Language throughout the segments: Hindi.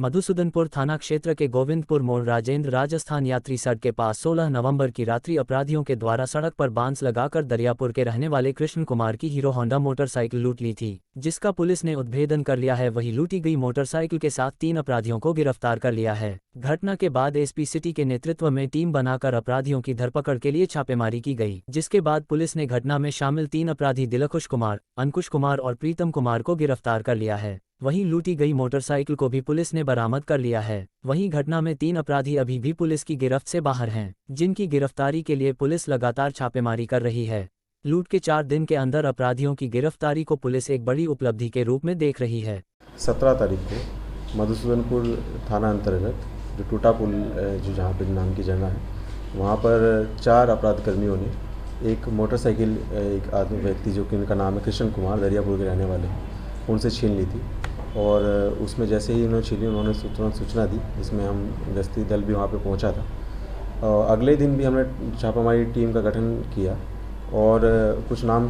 मधुसूदनपुर थाना क्षेत्र के गोविंदपुर मोड़ राजेंद्र राजस्थान यात्री सड़क के पास 16 नवंबर की रात्रि अपराधियों के द्वारा सड़क पर बांस लगाकर दरियापुर के रहने वाले कृष्ण कुमार की हीरो होंडा मोटरसाइकिल लूट ली थी, जिसका पुलिस ने उद्भेदन कर लिया है। वहीं लूटी गई मोटरसाइकिल के साथ 3 अपराधियों को गिरफ्तार कर लिया है। घटना के बाद एसपी सिटी के नेतृत्व में टीम बनाकर अपराधियों की धरपकड़ के लिए छापेमारी की गई, जिसके बाद पुलिस ने घटना में शामिल 3 अपराधी दिलखुश कुमार, अंकुश कुमार और प्रीतम कुमार को गिरफ्तार कर लिया है। वहीं लूटी गई मोटरसाइकिल को भी पुलिस ने बरामद कर लिया है। वहीं घटना में 3 अपराधी अभी भी पुलिस की गिरफ्त से बाहर हैं, जिनकी गिरफ्तारी के लिए पुलिस लगातार छापेमारी कर रही है। लूट के 4 दिन के अंदर अपराधियों की गिरफ्तारी को पुलिस एक बड़ी उपलब्धि के रूप में देख रही है। 17 तारीख को मधुसूदनपुर थाना अंतर्गत जो टूटा पुल जो जहाँ पर नाम की जगह है, वहाँ पर 4 अपराध कर्मियों ने एक मोटरसाइकिल एक आदमी व्यक्ति जो कि उनका नाम है कृष्ण कुमार, दरियापुर के रहने वाले, उनसे छीन ली थी। और उसमें जैसे ही उन्होंने छीनी, उन्होंने तुरंत सूचना दी, जिसमें हम गश्ती दल भी वहाँ पे पहुँचा था। और अगले दिन भी हमने छापामारी टीम का गठन किया और कुछ नाम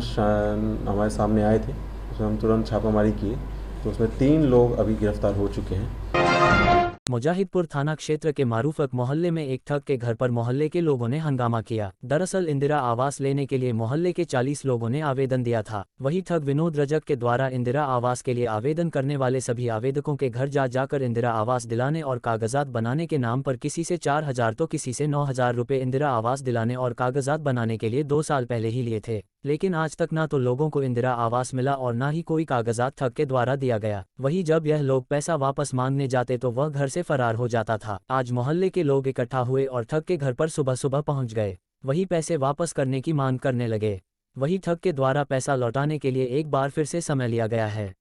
हमारे सामने आए थे, उसमें हम तुरंत छापामारी किए, तो उसमें 3 लोग अभी गिरफ्तार हो चुके हैं। मुजाहिदपुर थाना क्षेत्र के मारूफक मोहल्ले में एक ठग के घर पर मोहल्ले के लोगों ने हंगामा किया। दरअसल इंदिरा आवास लेने के लिए मोहल्ले के 40 लोगों ने आवेदन दिया था। वही ठग विनोद रजक के द्वारा इंदिरा आवास के लिए आवेदन करने वाले सभी आवेदकों के घर जाकर इंदिरा आवास दिलाने और कागजात बनाने के नाम पर किसी से 4,000 तो किसी से 9,000 रुपये इंदिरा आवास दिलाने और कागजात बनाने के लिए 2 साल पहले ही लिए थे। लेकिन आज तक ना तो लोगों को इंदिरा आवास मिला और ना ही कोई कागजात ठग के द्वारा दिया गया। वहीं जब यह लोग पैसा वापस मांगने जाते तो वह घर से फरार हो जाता था। आज मोहल्ले के लोग इकट्ठा हुए और ठग के घर पर सुबह सुबह पहुंच गए। वही पैसे वापस करने की मांग करने लगे। वही ठग के द्वारा पैसा लौटाने के लिए एक बार फिर से समय लिया गया है।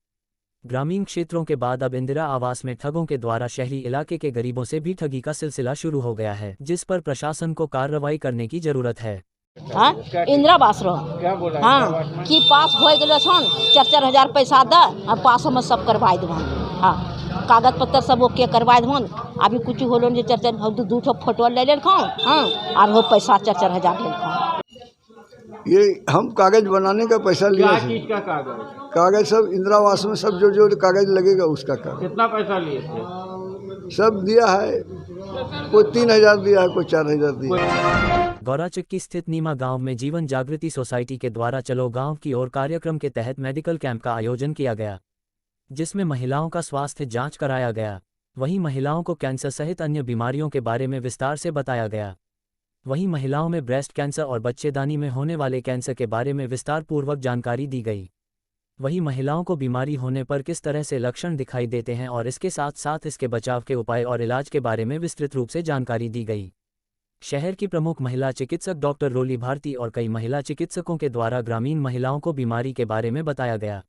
ग्रामीण क्षेत्रों के बाद अब इंदिरा आवास में ठगों के द्वारा शहरी इलाके के गरीबों से भी ठगी का सिलसिला शुरू हो गया है, जिस पर प्रशासन को कार्रवाई करने की जरूरत है। हाँ, इंदिरा आवास हाँ कि पास हो गए 4-4 हजार पैसा द और पास हम सब करवा देवन। हाँ, कागज पत्तर सब ओके करवा देवन। अभी कुछ होलो जे 4-4 दू फोटो ले लेन हाँ और वो पैसा 4-4 हजार ले। ये हम कागज बनाने का पैसा लिया। क्या चीज का कागज? कागज सब इंदिरा आवास में सब जो कागज लगेगा उसका कागज। कितना पैसा लिए थे? सब दिया है, कोई 3,000 दिया है, कोई 4,000 दिया है। गौराचक्की स्थित नीमा गांव में जीवन जागृति सोसाइटी के द्वारा चलो गांव की ओर कार्यक्रम के तहत मेडिकल कैंप का आयोजन किया गया, जिसमें महिलाओं का स्वास्थ्य जांच कराया गया। वहीं महिलाओं को कैंसर सहित अन्य बीमारियों के बारे में विस्तार से बताया गया। वहीं महिलाओं में ब्रेस्ट कैंसर और बच्चेदानी में होने वाले कैंसर के बारे में विस्तार पूर्वक जानकारी दी गई। वहीं महिलाओं को बीमारी होने पर किस तरह से लक्षण दिखाई देते हैं और इसके साथ साथ इसके बचाव के उपाय और इलाज के बारे में विस्तृत रूप से जानकारी दी गई। शहर की प्रमुख महिला चिकित्सक डॉक्टर रोली भारती और कई महिला चिकित्सकों के द्वारा ग्रामीण महिलाओं को बीमारी के बारे में बताया गया।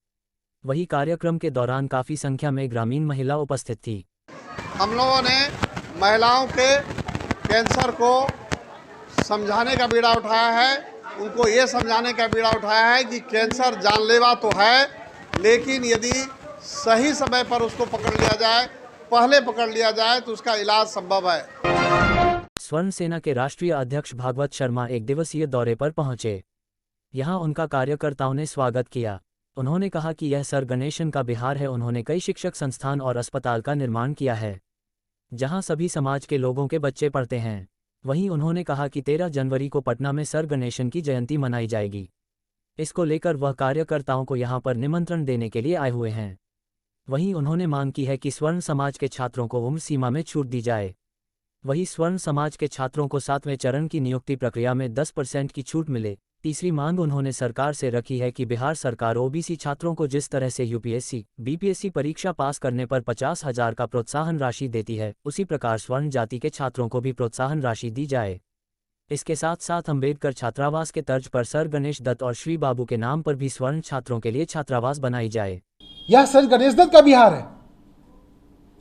वही कार्यक्रम के दौरान काफ़ी संख्या में ग्रामीण महिला उपस्थित थी। हम लोगों ने महिलाओं के कैंसर को समझाने का बीड़ा उठाया है, उनको ये समझाने का बीड़ा उठाया है कि कैंसर जानलेवा तो है, लेकिन यदि सही समय पर उसको पकड़ लिया जाए, पहले पकड़ लिया जाए तो उसका इलाज संभव है। स्वर्ण सेना के राष्ट्रीय अध्यक्ष भागवत शर्मा एक दिवसीय दौरे पर पहुंचे। यहां उनका कार्यकर्ताओं ने स्वागत किया। उन्होंने कहा कि यह सर गणेशन का बिहार है। उन्होंने कई शिक्षक संस्थान और अस्पताल का निर्माण किया है, जहां सभी समाज के लोगों के बच्चे पढ़ते हैं। वहीं उन्होंने कहा कि 13 जनवरी को पटना में सर गणेशन की जयंती मनाई जाएगी। इसको लेकर वह कार्यकर्ताओं को यहां पर निमंत्रण देने के लिए आए हुए हैं। वहीं उन्होंने मांग की है कि स्वर्ण समाज के छात्रों को उम्र सीमा में छूट दी जाए। वहीं स्वर्ण समाज के छात्रों को 7वें चरण की नियुक्ति प्रक्रिया में 10% की छूट मिले। तीसरी मांग उन्होंने सरकार से रखी है कि बिहार सरकार ओबीसी छात्रों को जिस तरह से यूपीएससी, बीपीएससी परीक्षा पास करने पर 50,000 का प्रोत्साहन राशि देती है, उसी प्रकार स्वर्ण जाति के छात्रों को भी प्रोत्साहन राशि दी जाए। इसके साथ साथ अम्बेडकर छात्रावास के तर्ज पर सर गणेश दत्त और श्री बाबू के नाम पर भी स्वर्ण छात्रों के लिए छात्रावास बनाई जाए। यह सर गणेश दत्त का बिहार है,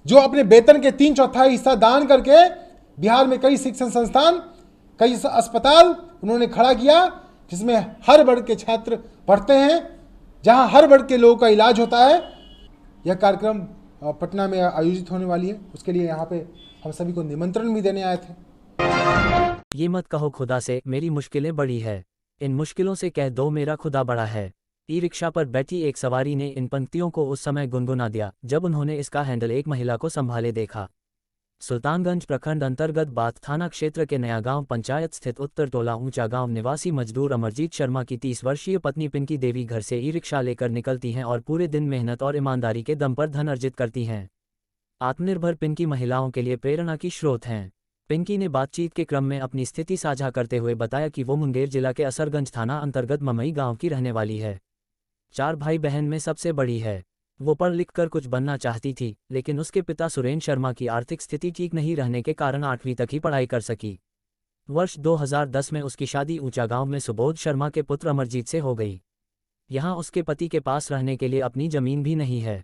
जो अपने वेतन के 3/4 हिस्सा दान करके बिहार में कई शिक्षण संस्थान, कई अस्पताल उन्होंने खड़ा किया, जिसमें हर वर्ग के छात्र पढ़ते हैं, जहां हर वर्ग के लोगों का इलाज होता है। यह कार्यक्रम पटना में आयोजित होने वाली है, उसके लिए यहाँ पे हम सभी को निमंत्रण भी देने आए थे। ये मत कहो खुदा से मेरी मुश्किलें बड़ी है, इन मुश्किलों से कह दो मेरा खुदा बड़ा है। ई रिक्शा पर बैठी एक सवारी ने इन पंक्तियों को उस समय गुनगुना दिया जब उन्होंने इसका हैंडल एक महिला को संभाले देखा। सुल्तानगंज प्रखंड अंतर्गत बाथ थाना क्षेत्र के नया गांव पंचायत स्थित उत्तर टोला ऊंचा गांव निवासी मजदूर अमरजीत शर्मा की 30 वर्षीय पत्नी पिंकी देवी घर से ई रिक्शा लेकर निकलती हैं और पूरे दिन मेहनत और ईमानदारी के दम पर धन अर्जित करती हैं। आत्मनिर्भर पिंकी महिलाओं के लिए प्रेरणा की स्रोत हैं। पिंकी ने बातचीत के क्रम में अपनी स्थिति साझा करते हुए बताया कि वो मुंगेर जिला के असरगंज थाना अंतर्गत ममई गांव की रहने वाली है। 4 भाई बहन में सबसे बड़ी है। वो पढ़ लिख कर कुछ बनना चाहती थी, लेकिन उसके पिता सुरेंद्र शर्मा की आर्थिक स्थिति ठीक नहीं रहने के कारण 8वीं तक ही पढ़ाई कर सकी। वर्ष 2010 में उसकी शादी ऊंचा गांव में सुबोध शर्मा के पुत्र अमरजीत से हो गई। यहाँ उसके पति के पास रहने के लिए अपनी जमीन भी नहीं है।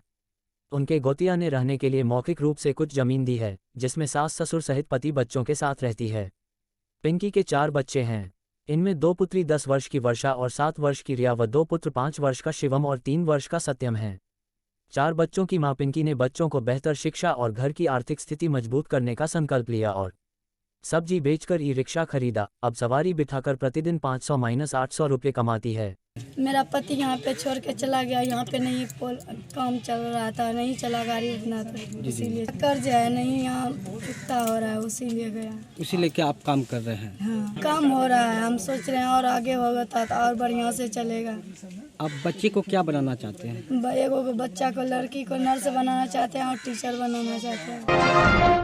उनके गोतिया ने रहने के लिए मौखिक रूप से कुछ जमीन दी है, जिसमें सास ससुर सहित पति बच्चों के साथ रहती है। पिंकी के 4 बच्चे हैं। इनमें 2 पुत्री 10 वर्ष की वर्षा और 7 वर्ष की रिया व 2 पुत्र 5 वर्ष का शिवम और 3 वर्ष का सत्यम हैं। 4 बच्चों की मां पिंकी ने बच्चों को बेहतर शिक्षा और घर की आर्थिक स्थिति मजबूत करने का संकल्प लिया और सब्जी बेचकर ई रिक्शा खरीदा। अब सवारी बिठाकर प्रतिदिन 500-800 रुपये कमाती है। मेरा पति यहाँ पे छोड़ के चला गया, यहाँ पे नहीं काम चल रहा था, नहीं चला गाड़ी उतना, तो इसीलिए कर्ज है, नहीं यहाँ चुकता हो रहा है, उसीलिए गया। इसीलिए क्या आप काम कर रहे हैं? हाँ, काम हो रहा है। हम सोच रहे हैं और आगे होगा तो और बढ़िया से चलेगा। आप बच्चे को क्या बनाना चाहते हैं? एगो बच्चा को, लड़की को नर्स बनाना चाहते हैं और टीचर बनाना चाहते हैं।